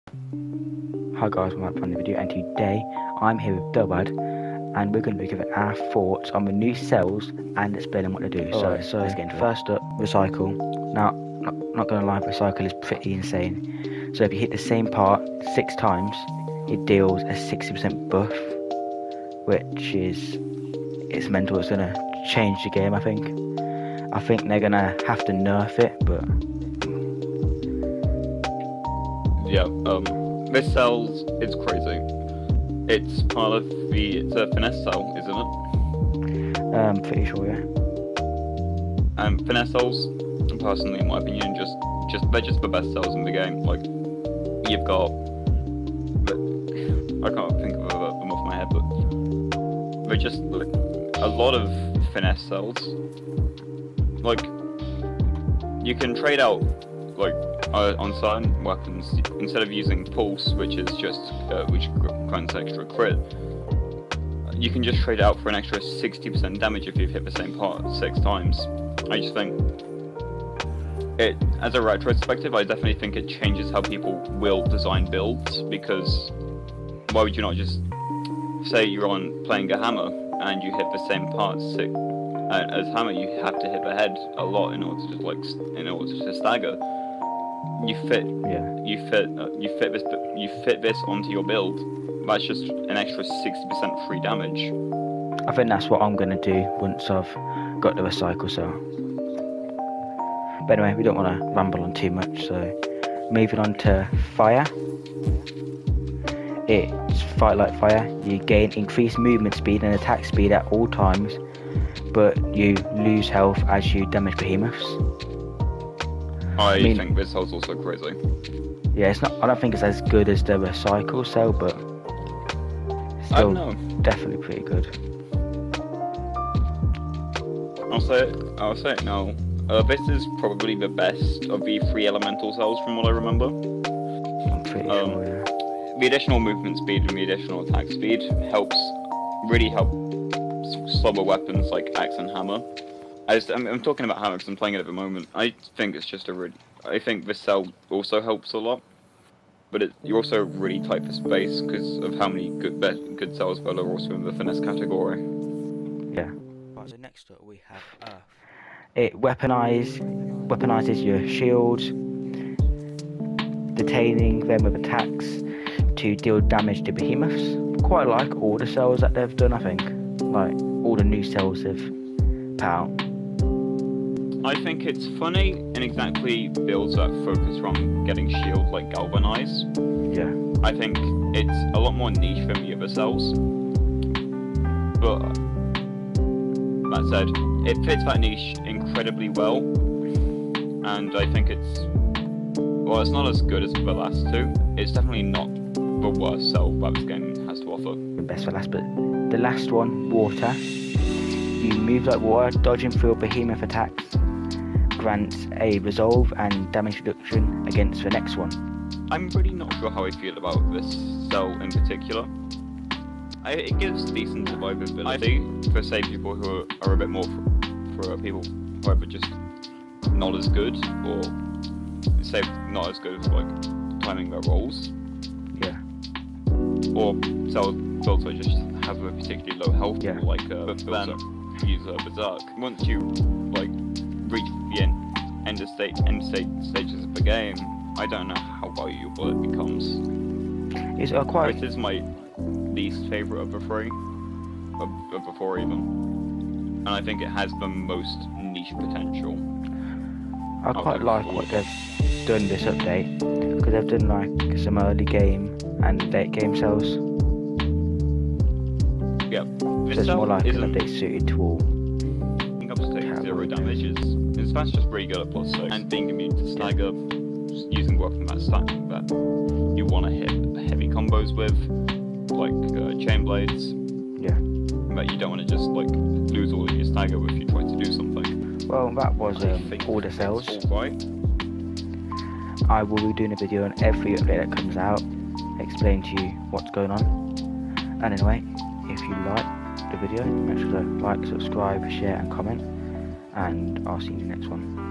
Hi guys, welcome back to the video, and today I'm here with Doadd, and we're going to be giving our thoughts on the new cells and explaining what to do. So let's get into it. First up, recycle. Now, not going to lie, recycle is pretty insane. So if you hit the same part 6 times, it deals a 60% buff, which is, it's mental. It's going to change the game, I think. I think they're going to have to nerf it, but... Yeah, this cell's, it's crazy. It's part of it's a finesse cell, isn't it? I'm pretty sure, yeah. Finesse cells, personally, in my opinion, they're just the best cells in the game. Like, you've got, I can't think of them off my head, but they're just like, a lot of finesse cells. Like, you can trade out, like, on certain weapons, instead of using pulse, which is just which grants extra crit, you can just trade out for an extra 60% damage if you've hit the same part 6 times. I just think it, as a retrospective, I definitely think it changes how people will design builds, because why would you not just say you're playing a hammer and you hit the same part 6 as hammer, you have to hit the head a lot in order to stagger. You fit this onto your build. That's just an extra 60% free damage. I think that's what I'm going to do once I've got the recycle cell. But anyway, we don't want to ramble on too much, so moving on to fire. It's fight like fire. You gain increased movement speed and attack speed at all times, but you lose health as you damage behemoths. I think this cell's also crazy. Yeah, it's not. I don't think it's as good as the recycle cell, but still definitely pretty good. I'll say it now. This is probably the best of the 3 elemental cells from what I remember. I'm pretty sure, yeah. The additional movement speed and the additional attack speed really help slower weapons like axe and hammer. I'm talking about hammer because I'm playing it at the moment. I think it's just I think this cell also helps a lot, but you're also really tight for space because of how many good cells that are also in the finesse category. Yeah. Right, so next up we have Earth. It weaponizes your shields, detaining them with attacks to deal damage to behemoths. Quite like all the cells that they've done, I think. Like all the new cells they've put out. I think it's funny in exactly builds that focus on getting shield like Galvanize. Yeah. I think it's a lot more niche than the other cells. But that said, it fits that niche incredibly well. And I think it's not as good as the last 2. It's definitely not the worst cell that this game has to offer. The best for last, but the last one, water. You move like water, dodging through behemoth attacks. Grants a resolve and damage reduction against the next one. I'm really not sure how I feel about this cell in particular. It gives decent survivability for, say, people who are a bit more for people who are just not as good, or say not as good as like timing their rolls. Yeah. Or cells also just have a particularly low health, like use Berserk. Once you like reach the end stages of the game, I don't know how valuable it becomes. It's It is my least favourite of the 3, of the 4 even, and I think it has the most niche potential. I quite like what they've done this update, because they've done like some early game and late game cells. Yeah, so it's more like an update suited to all. Up to take 0 damage that's just really good at +6, and being immune to stagger, using weapon that you want to hit heavy combos with, like chain blades. Yeah. But you don't want to just like lose all of your stagger if you try to do something. Well, that was all the cells. Alright. I will be doing a video on every update that comes out, explain to you what's going on. And anyway, if you like the video, make sure to like, subscribe, share and comment, and I'll see you in the next one.